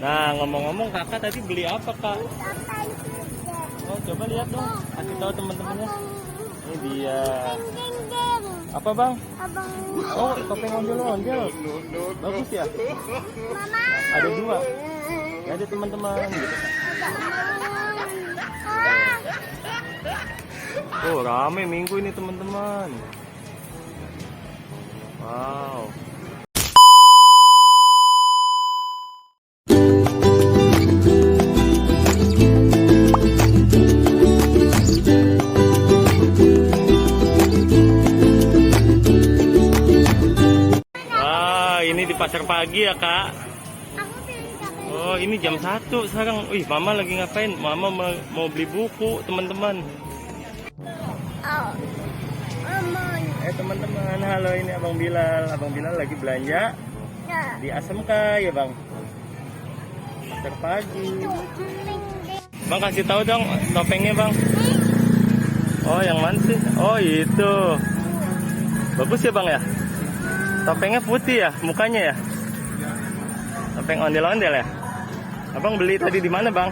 Nah, ngomong-ngomong kakak tadi beli apa kak? Oh, coba lihat dong. Kasih tahu teman-temannya. Ini dia. Apa bang? Oh, topeng ondel-ondel. Bagus ya? Ada dua. Ya, ada teman-teman gitu. Oh, rame minggu ini teman-teman. Wow. Ini di pasar pagi ya kak. Oh ini jam 1 sekarang. Wih mama lagi ngapain? Mama mau beli buku teman-teman. Teman-teman, halo, ini Abang Bilal. Abang Bilal lagi belanja di ASMK ya bang. Pasar pagi. Bang kasih tahu dong topengnya bang. Oh yang mana sih? Oh itu. Bagus ya bang ya. Topengnya putih ya, mukanya ya. Topeng ondel-ondel ya. Abang beli tadi di mana, Bang?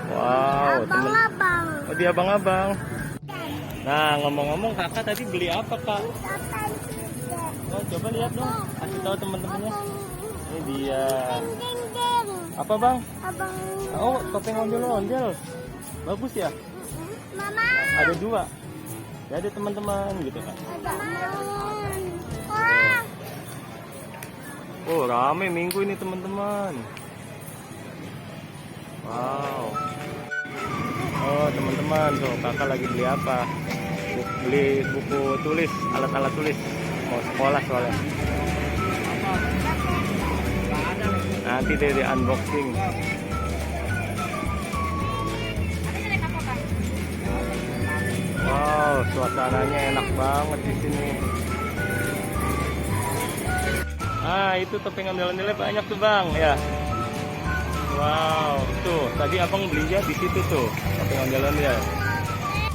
Wow, Abang-abang. Oh, di abang-abang. Nah, ngomong-ngomong kakak tadi beli apa, Kak? Oh, coba lihat dong. Kasih tahu teman-temannya. Ini dia. Apa, Bang? Oh, topeng ondel-ondel. Bagus ya? Mama. Ada dua. Ya, ada teman-teman gitu, Kak. Oh, rame minggu ini teman-teman. Wow. Oh, teman-teman, tuh kakak lagi beli apa? Beli buku tulis, alat-alat tulis. Mau sekolah soalnya. Nanti deh di unboxing. Wow, suasananya enak banget di sini. Ah, itu topeng ondel-ondelnya banyak tuh bang, ya. Wow, tuh tadi abang belinya di situ tuh, topeng ondel-ondel.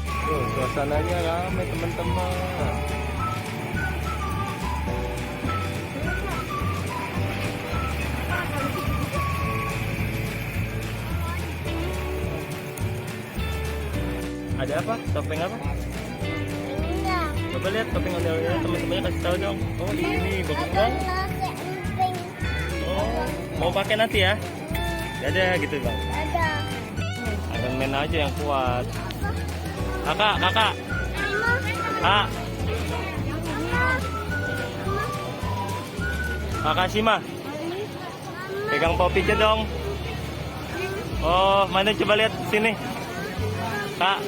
Tuh suasananya ramai teman-teman. Ada apa? Topeng apa? Coba lihat topeng ondel-ondel, teman-temannya kasih tahu dong. Oh ini bagus banget. Oh, mau pakai nanti ya? Ada gitu bang. Ada main aja yang kuat. Kakak. Kak. Kakak Sima. Pegang popinya dong. Oh, mana coba lihat sini. Kak.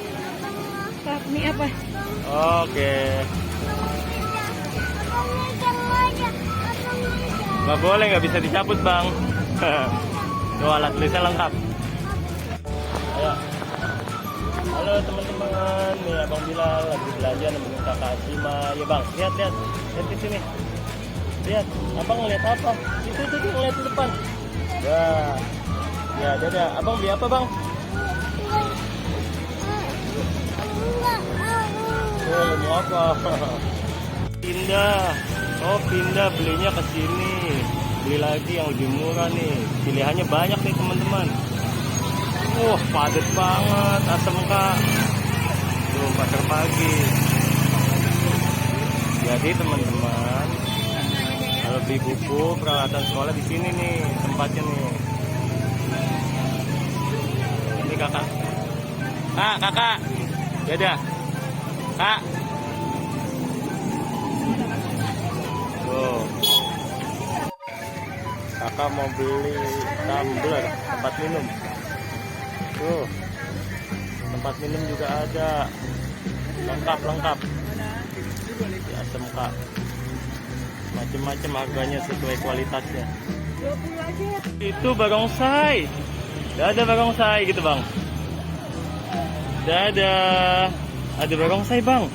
Ini apa? Oke. Nggak boleh, nggak bisa dicabut bang. Tuh alat tulisnya lengkap. Ayo. Halo teman-teman, nih Abang Bilal lagi belanja nemenin kakak Sima. Ya bang, lihat di sini. Lihat, abang ngeliat apa? Itu ngeliat di depan. Ya, dadah. Abang beli apa bang? Oh, mau apa? Pindah belinya ke sini. Beli lagi yang lebih murah nih. Pilihannya banyak nih teman-teman. Padat banget ASMK. Tuh pasar pagi. Jadi teman-teman, kalau beli buku peralatan sekolah di sini nih tempatnya nih. Ini kakak. Kakak. Dadah. Kak. Tuh. Kakak mau beli tumbler, tempat minum. Tuh. Tempat minum juga ada. Lengkap. Di ASMK. Macem-macem harganya sesuai kualitasnya. 20 aja. Itu barongsai. Dadah barongsai gitu, Bang. Dadah. Ada barongsai, Bang.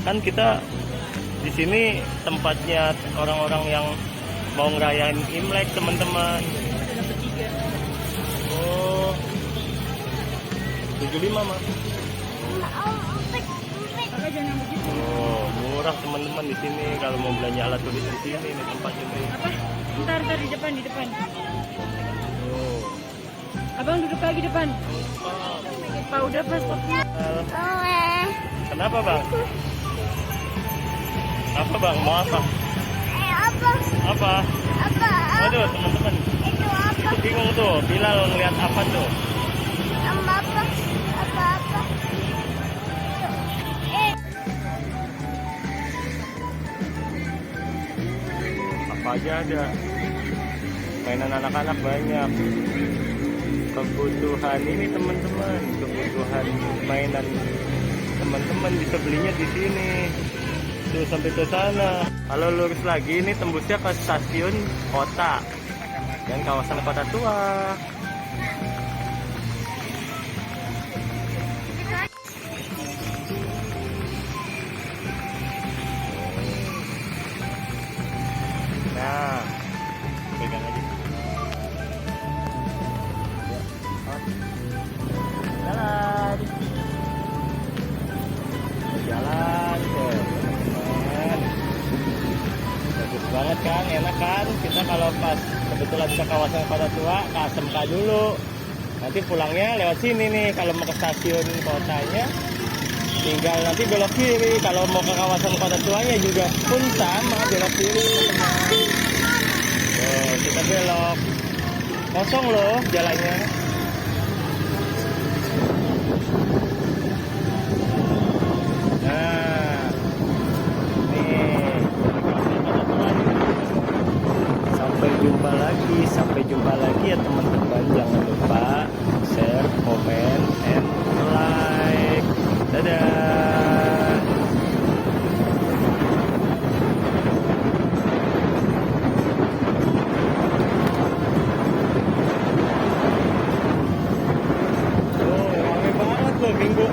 Kan kita di sini tempatnya orang-orang yang mau ngerayain Imlek, teman-teman. Oh. 75, Mas. Oh, murah teman-teman di sini kalau mau belanja alat tulis di sini nih tempatnya nih. Ntar di depan, di depan. Oh. Abang duduk lagi depan. Pak udah pas stopnya. Kenapa bang? Apa bang? Mau apa? Apa? Apa? Apa? Waduh teman-teman. Itu apa? Bingung tuh. Bilal ngeliat apa tuh? Apa? Apa? Apa aja ada. Mainan anak-anak banyak. Kebutuhan ini teman-teman. Kebutuhan mainan teman-teman bisa belinya di sini. Tuh sampai ke sana. Kalau lurus lagi ini tembusnya ke stasiun kota dan kawasan kota tua. Nah, pegang aja. Jalan. Jalan tuh. teman-teman. Bagus banget kan, enak kan? Kita kalau pas kebetulan ke kawasan kota tua, ke ASMK dulu. Nanti pulangnya lewat sini nih. Kalau mau ke stasiun kotanya, tinggal nanti belok kiri. Kalau mau ke kawasan kota tuanya juga pun sama, belok kiri teman-teman. Tuh, kita belok. Kosong loh jalannya. Nah, nih. Sampai jumpa lagi ya teman-teman. Jangan lupa share, komen, and like. Dadah. Oh, rame banget loh minggu